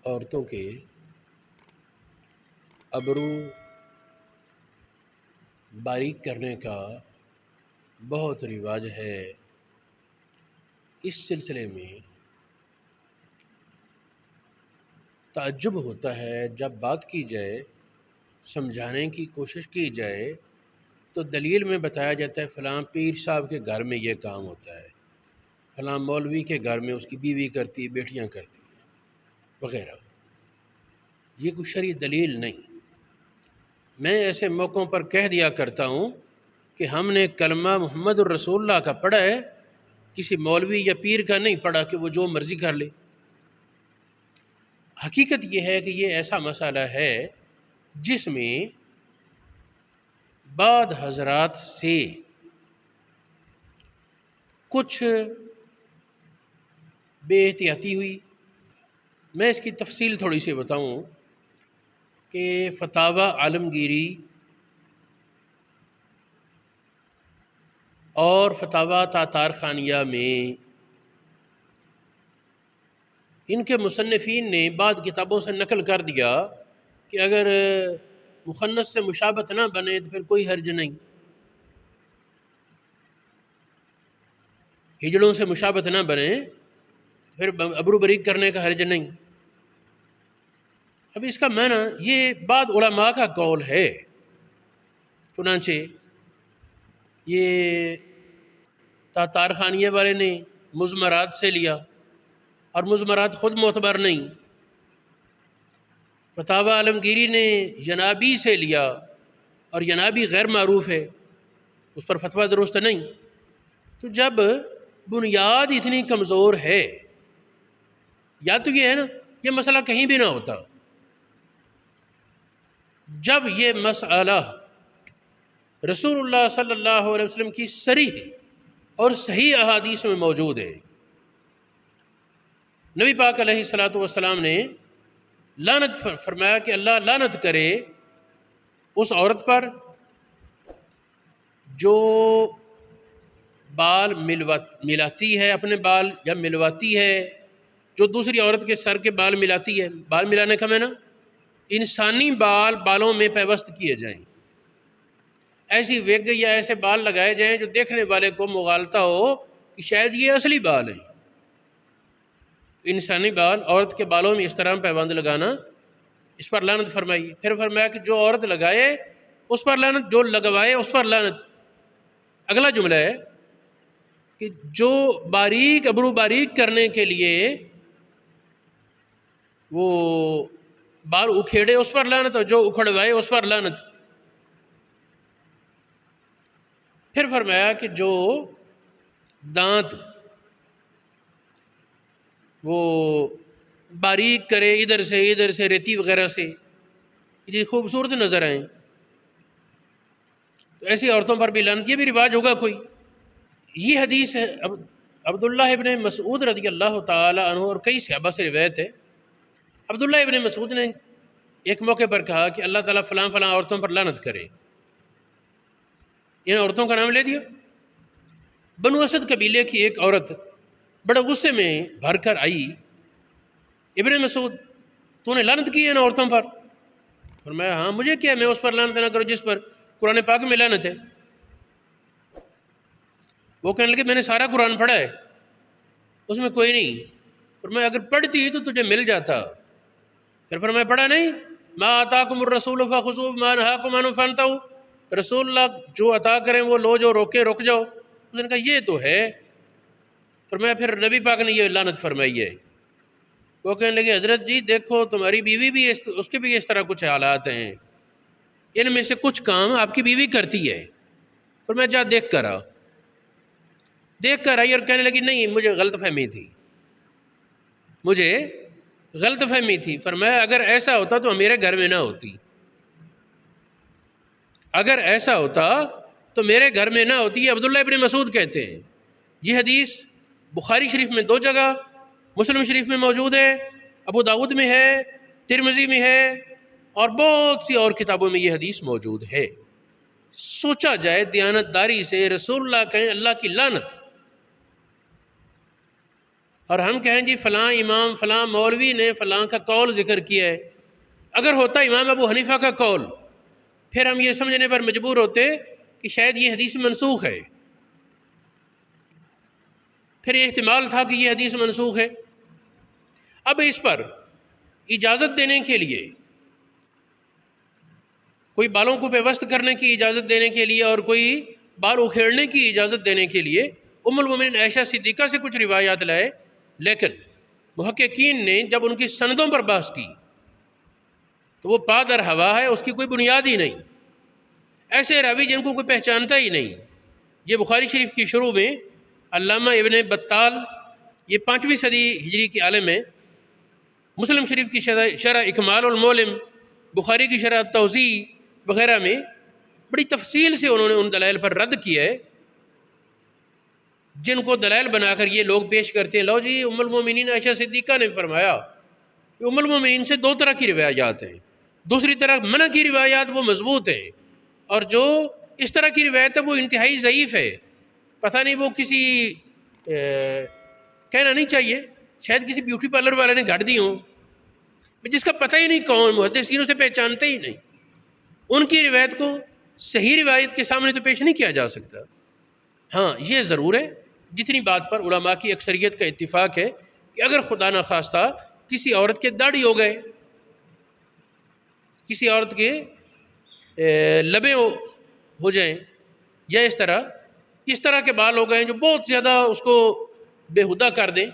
عورتوں کے ابرو باریک کرنے کا بہت رواج ہے۔ اس سلسلے میں تعجب ہوتا ہے جب بات کی جائے، سمجھانے کی کوشش کی جائے تو دلیل میں بتایا جاتا ہے فلاں پیر صاحب کے گھر میں یہ کام ہوتا ہے، فلاں مولوی کے گھر میں اس کی بیوی کرتی، بیٹیاں کرتی وغیرہ۔ یہ کوئی شرعی دلیل نہیں۔ میں ایسے موقعوں پر کہہ دیا کرتا ہوں کہ ہم نے کلمہ محمد الرسول اللہ کا پڑھا ہے، کسی مولوی یا پیر کا نہیں پڑھا کہ وہ جو مرضی کر لے۔ حقیقت یہ ہے کہ یہ ایسا مسئلہ ہے جس میں بعض حضرات سے کچھ بے احتیاطی ہوئی۔ میں اس کی تفصیل تھوڑی سی بتاؤں کہ فتاوی عالمگیری اور فتاوی تاتار خانیہ میں ان کے مصنفین نے بعض کتابوں سے نقل کر دیا کہ اگر مخنث سے مشابہت نہ بنے تو پھر کوئی حرج نہیں، ہجڑوں سے مشابہت نہ بنے پھر ابرو بریک کرنے کا حرج نہیں۔ اب اس کا معنی یہ بعض علماء کا قول ہے، چنانچہ یہ تاتار خانیہ والے نے مضمرات سے لیا اور مضمرات خود معتبر نہیں، فتاوی عالمگیری نے ینابی سے لیا اور ینابی غیر معروف ہے، اس پر فتویٰ درست نہیں۔ تو جب بنیاد اتنی کمزور ہے، یا تو یہ ہے نا یہ مسئلہ کہیں بھی نہ ہوتا، جب یہ مسئلہ رسول اللہ صلی اللہ علیہ وسلم کی صریح اور صحیح احادیث میں موجود ہے۔ نبی پاک علیہ الصلوۃ والسلام نے لعنت فرمایا کہ اللہ لعنت کرے اس عورت پر جو بال ملاتی ہے، اپنے بال یا ملواتی ہے، جو دوسری عورت کے سر کے بال ملاتی ہے۔ بال ملانے کا معنی انسانی بالوں میں پیوست کیے جائیں، ایسی وگ یا ایسے بال لگائے جائیں جو دیکھنے والے کو مغالطہ ہو کہ شاید یہ اصلی بال ہیں۔ انسانی بال، عورت کے بالوں میں اس طرح پیوند لگانا، اس پر لعنت فرمائی۔ پھر فرمایا کہ جو عورت لگائے اس پر لعنت، جو لگوائے اس پر لعنت۔ اگلا جملہ ہے کہ جو ابرو باریک کرنے کے لیے وہ بال اکھیڑے اس پر لعنت، اور جو اکھڑوائے اس پر لعنت۔ پھر فرمایا کہ جو دانت وہ باریک کرے ادھر سے ریتی وغیرہ سے، یہ خوبصورت نظر آئیں، تو ایسی عورتوں پر بھی لعنت۔ یہ بھی رواج ہوگا کوئی۔ یہ حدیث ہے عبداللہ ابن مسعود رضی اللہ تعالی عنہ اور کئی صحابہ سے روایت ہے۔ عبداللہ ابن مسعود نے ایک موقع پر کہا کہ اللہ تعالیٰ فلاں فلاں عورتوں پر لعنت کرے، ان عورتوں کا نام لے دیا۔ بنو اسد قبیلے کی ایک عورت بڑے غصے میں بھر کر آئی، ابن مسعود تو نے لعنت کی ہے ان عورتوں پر؟ فرمایا ہاں، مجھے کیا، میں اس پر لعنت نہ کروں جس پر قرآن پاک میں لعنت ہے۔ وہ کہنے لگے میں نے سارا قرآن پڑھا ہے، اس میں کوئی نہیں۔ فرمایا اگر پڑھتی تو تجھے مل جاتا۔ پھر فرمایا پڑھا نہیں؟ ما آتاکم الرسول فخذوہ ما نہاکم عنہ فانتہوا، رسول اللہ جو عطا کریں وہ لو، جو روکے رک جاؤ۔ اس نے کہا یہ تو ہے۔ فرمایا پھر نبی پاک نے یہ لعنت فرمائی ہے۔ وہ کہنے لگے حضرت جی دیکھو تمہاری بیوی بھی اس کے بھی اس طرح کچھ حالات ہیں، ان میں سے کچھ کام آپ کی بیوی کرتی ہے۔ فرمایا جا دیکھ کر آ۔ دیکھ کر آئی اور کہنے لگی نہیں مجھے غلط فہمی تھی۔ فرمایا اگر ایسا ہوتا تو میرے گھر میں نہ ہوتی، اگر ایسا ہوتا تو میرے گھر میں نہ ہوتی۔ یہ عبداللہ ابن مسعود کہتے ہیں۔ یہ حدیث بخاری شریف میں 2 جگہ، مسلم شریف میں موجود ہے، ابو داؤد میں ہے، ترمذی میں ہے، اور بہت سی اور کتابوں میں یہ حدیث موجود ہے۔ سوچا جائے دیانتداری سے، رسول اللہ کہیں اللہ کی لعنت، اور ہم کہیں جی فلاں امام فلاں مولوی نے فلاں کا قول ذکر کیا ہے، اگر ہوتا امام ابو حنیفہ کا قول، پھر ہم یہ سمجھنے پر مجبور ہوتے کہ شاید یہ حدیث منسوخ ہے، پھر یہ احتمال تھا کہ یہ حدیث منسوخ ہے۔ اب اس پر اجازت دینے کے لیے، کوئی بالوں کو پیوست کرنے کی اجازت دینے کے لیے اور کوئی بال اکھیڑنے کی اجازت دینے کے لیے ام المومنین عائشہ صدیقہ سے کچھ روایات لائے، لیکن محققین نے جب ان کی سندوں پر بحث کی تو وہ پا در ہوا ہے، اس کی کوئی بنیاد ہی نہیں۔ ایسے راوی جن کو کوئی پہچانتا ہی نہیں۔ یہ بخاری شریف کی شروع میں علامہ ابن بطال، یہ 5ویں صدی ہجری کے عالم ہیں، مسلم شریف کی شرح اکمال المعلم، بخاری کی شرح توضیح وغیرہ میں بڑی تفصیل سے انہوں نے ان دلائل پر رد کیا ہے جن کو دلائل بنا کر یہ لوگ پیش کرتے ہیں، لو جی ام المومنین عائشہ صدیقہ نے فرمایا کہ ام المومنین سے 2 طرح کی روایات ہیں، دوسری طرح منع کی روایات وہ مضبوط ہیں، اور جو اس طرح کی روایت ہے وہ انتہائی ضعیف ہے، پتہ نہیں وہ کسی کہنا نہیں چاہیے، شاید کسی بیوٹی پارلر والے نے گھڑ دی ہوں، جس کا پتہ ہی نہیں کون، محدثین سے پہچانتے ہی نہیں، ان کی روایت کو صحیح روایت کے سامنے تو پیش نہیں کیا جا سکتا۔ ہاں یہ ضرور ہے، جتنی بات پر علماء کی اکثریت کا اتفاق ہے کہ اگر خدا نخواستہ کسی عورت کے داڑھی ہو گئے، کسی عورت کے لبیں ہو جائیں، یا اس طرح کے بال ہو گئے جو بہت زیادہ اس کو بےہودہ کر دیں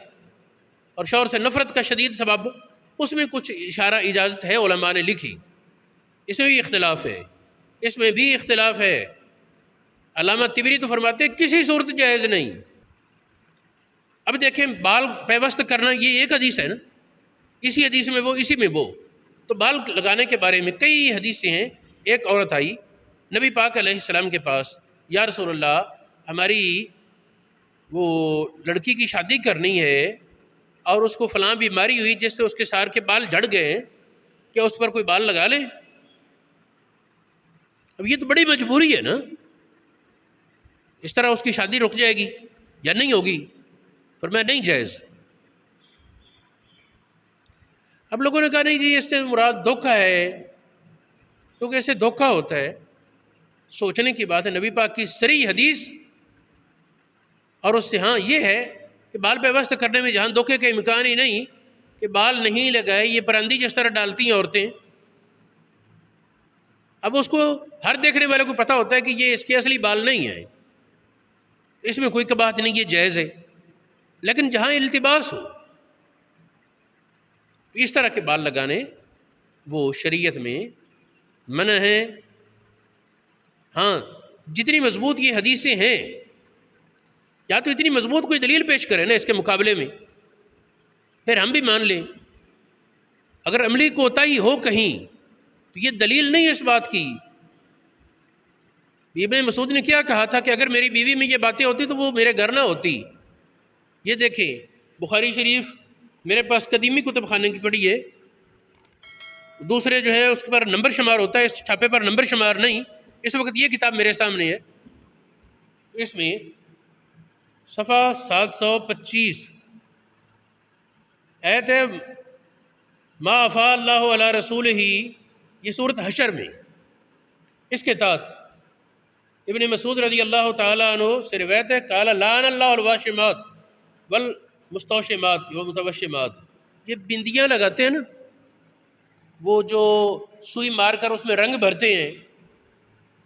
اور شوہر سے نفرت کا شدید سبب، اس میں کچھ اشارہ اجازت ہے، علماء نے لکھی، اس میں بھی اختلاف ہے، علامہ طبری تو فرماتے ہیں کسی صورت جائز نہیں۔ اب دیکھیں بال پیوست کرنا یہ ایک حدیث ہے نا، اسی حدیث میں وہ، اسی میں وہ، تو بال لگانے کے بارے میں کئی حدیثیں ہیں۔ ایک عورت آئی نبی پاک علیہ السلام کے پاس، یا رسول اللہ ہماری وہ لڑکی کی شادی کرنی ہے اور اس کو فلاں بیماری ہوئی جس سے اس کے سار کے بال جھڑ گئے، کیا اس پر کوئی بال لگا لیں؟ اب یہ تو بڑی مجبوری ہے نا، اس طرح اس کی شادی رک جائے گی یا نہیں ہوگی؟ فرمایا نہیں جائز۔ اب لوگوں نے کہا نہیں جی اس سے مراد دھوکہ ہے، کیونکہ اس سے دھوکہ ہوتا ہے۔ سوچنے کی بات ہے، نبی پاک کی صریح حدیث، اور اس سے ہاں یہ ہے کہ بال پیوست کرنے میں جہاں دھوکے کا امکان ہی نہیں کہ بال نہیں لگائے، یہ پرندی جس طرح ڈالتی ہیں عورتیں، اب اس کو ہر دیکھنے والے کو پتہ ہوتا ہے کہ یہ اس کے اصلی بال نہیں ہیں، اس میں کوئی کباہت نہیں، یہ جائز ہے۔ لیکن جہاں التباس ہو، اس طرح کے بال لگانے وہ شریعت میں منع ہے۔ ہاں جتنی مضبوط یہ حدیثیں ہیں، یا تو اتنی مضبوط کوئی دلیل پیش کرے نا اس کے مقابلے میں، پھر ہم بھی مان لیں۔ اگر عملی کوتاہی ہو کہیں تو یہ دلیل نہیں ہے اس بات کی۔ ابن مسعود نے کیا کہا تھا کہ اگر میری بیوی میں یہ باتیں ہوتی تو وہ میرے گھر نہ ہوتی۔ یہ دیکھیں بخاری شریف میرے پاس قدیمی کتب خانے کی پڑھی ہے، دوسرے جو ہے اس پر نمبر شمار ہوتا ہے، اس چھاپے پر نمبر شمار نہیں۔ اس وقت یہ کتاب میرے سامنے ہے، اس میں صفحہ 725 آیت ہے ما افاء اللہ علی رسولہ، یہ سورۃ حشر میں، اس کے تحت ابن مسعود رضی اللہ تعالیٰ عنہ سے روایت ہے قال لعن اللہ الواشمات والمستوشمات والمتوشمات، یہ بندیاں لگاتے ہیں نا، وہ جو سوئی مار کر اس میں رنگ بھرتے ہیں،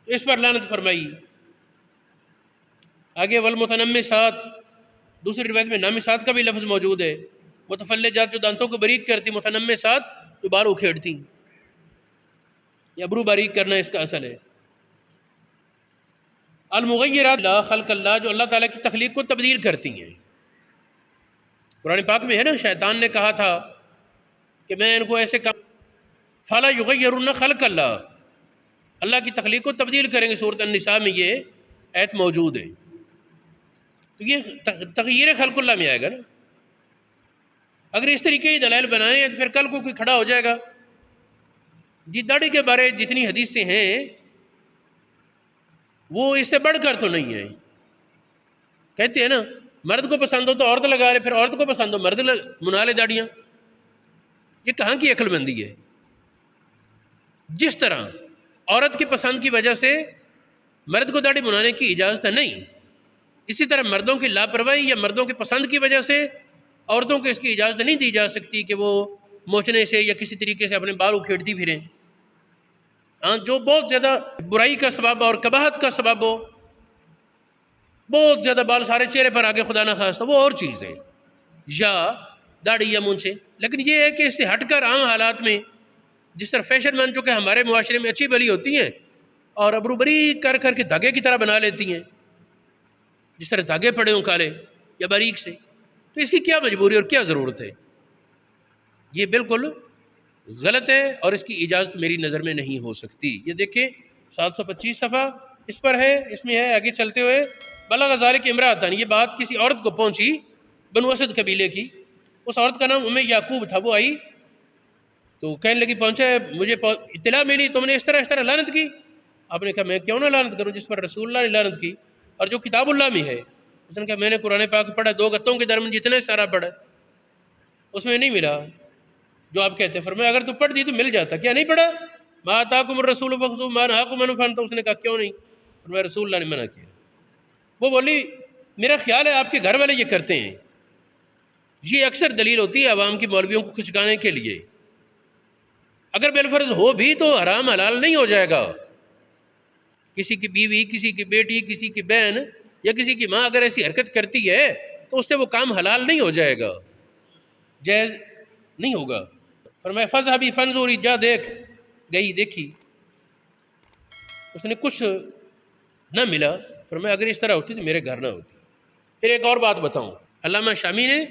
اس پر لعنت فرمائی۔ آگے والمتنمسات، دوسری روایت میں نامسات کا بھی لفظ موجود ہے، متفلجات جو دانتوں کو باریک کرتی، متنمسات جو بال اکھیڑتی، یا ابرو باریک کرنا اس کا اصل ہے۔ المغیرات لا خلق اللہ، جو اللہ تعالیٰ کی تخلیق کو تبدیل کرتی ہیں۔ قرآن پاک میں ہے نا، شیطان نے کہا تھا کہ میں ان کو ایسے کہا فَلَا يُغَيِّرُنَّ خَلْقَ اللَّهِ، اللہ کی تخلیق کو تبدیل کریں گے۔ سورۃ النساء میں یہ آیت موجود ہے، تو یہ تغییر خلق اللہ میں آئے گا نا۔ اگر اس طریقے کی دلائل بنائیں تو پھر کل کو کوئی کھڑا ہو جائے گا جی داڑھی کے بارے جتنی حدیثیں ہیں وہ اس سے بڑھ کر تو نہیں ہیں، کہتے ہیں نا مرد کو پسند ہو تو عورت لگا لے، پھر عورت کو پسند ہو مرد منا لے داڑیاں. یہ کہاں کی عقل مندی ہے؟ جس طرح عورت کی پسند کی وجہ سے مرد کو داڑھی بنانے کی اجازت ہے نہیں، اسی طرح مردوں کی لاپرواہی یا مردوں کی پسند کی وجہ سے عورتوں کو اس کی اجازت نہیں دی جا سکتی کہ وہ موچنے سے یا کسی طریقے سے اپنے بال اکھیڑتی پھریں. ہاں، جو بہت زیادہ برائی کا سبب ہو اور قباحت کا سبب ہو، بہت زیادہ بال سارے چہرے پر آگے خدا نہ خواستہ، وہ اور چیز ہے، یا داڑھی یا مونچھیں. لیکن یہ ہے کہ اس سے ہٹ کر عام حالات میں جس طرح فیشن بن چکے ہمارے معاشرے میں اچھی بھلی ہوتی ہیں اور ابرو بری کر کر کے دھاگے کی طرح بنا لیتی ہیں، جس طرح دھاگے پڑے ہوں کالے یا باریک سے، تو اس کی کیا مجبوری اور کیا ضرورت ہے؟ یہ بالکل غلط ہے اور اس کی اجازت میری نظر میں نہیں ہو سکتی. یہ دیکھیں 725 صفحہ اس پر ہے، اس میں ہے آگے چلتے ہوئے بلغ ذالک امرأتان، یہ بات کسی عورت کو پہنچی بنو اسد قبیلے کی. اس عورت کا نام یعقوب تھا. وہ آئی تو کہنے لگی پہنچا مجھے اطلاع ملی تم نے اس طرح لعنت کی. آپ نے کہا میں کیوں نہ لعنت کروں جس پر رسول اللہ نے لعنت کی اور جو کتاب اللہ میں ہے. اس نے کہا میں نے قرآن پاک پڑھا، 2 گتوں کے درمیان جتنے سارا پڑھا، اس میں نہیں ملا جو آپ کہتے ہیں. فرمایا اگر تو پڑھ دی تو مل جاتا، کیا نہیں پڑھا؟ ما آتاکم الرسول فخذوہ ما نہاکم عنہ فانتہوا. اس نے کہا کیوں نہیں؟ فرمایا رسول اللہ نے منع کیا. وہ بولی میرا خیال ہے آپ کے گھر والے یہ کرتے ہیں. یہ اکثر دلیل ہوتی ہے عوام کی مولویوں کو کھچکانے کے لیے. اگر بالفرض ہو بھی تو حرام حلال نہیں ہو جائے گا. کسی کی بیوی، کسی کی بیٹی، کسی کی بہن یا کسی کی ماں اگر ایسی حرکت کرتی ہے تو اس سے وہ کام حلال نہیں ہو جائے گا، جائز نہیں ہوگا. فرمایا فاذهبی فانظری، جا دیکھ. گئی دیکھی، اس نے کچھ نہ ملا. فرمایا اگر اس طرح ہوتی تو میرے گھر نہ ہوتی. پھر ایک اور بات بتاؤں، علامہ شامی نے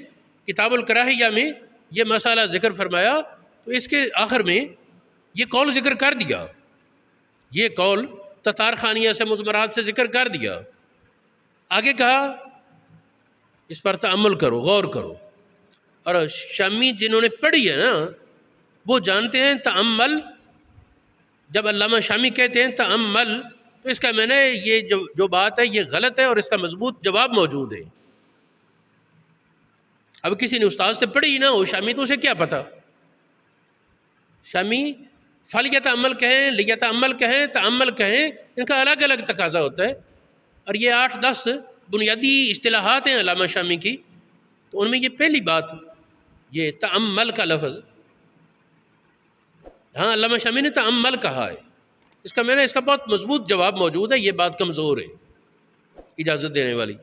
کتاب الکراہیہ میں یہ مسئلہ ذکر فرمایا تو اس کے آخر میں یہ قول ذکر کر دیا، یہ قول تتار خانیہ سے مضمرات سے ذکر کر دیا. آگے کہا اس پر تأمل کرو، غور کرو. اور شامی جنہوں نے پڑھی ہے نا وہ جانتے ہیں تأمل، جب علامہ شامی کہتے ہیں تأمل تو اس کا میں نے یہ جو بات ہے یہ غلط ہے اور اس کا مضبوط جواب موجود ہے. اب کسی نے استاد سے پڑھی نہ ہو شامی تو اسے کیا پتہ؟ شامی فلیتأمل کہیں، لیتأمل کہیں، تأمل کہیں، ان کا الگ الگ تقاضا ہوتا ہے. اور یہ 8-10 بنیادی اصطلاحات ہیں علامہ شامی کی، تو ان میں یہ پہلی بات یہ تأمل کا لفظ، ہاں علامہ شامی نے تأمل کہا ہے. اس کا بہت مضبوط جواب موجود ہے، یہ بات کمزور ہے اجازت دینے والی.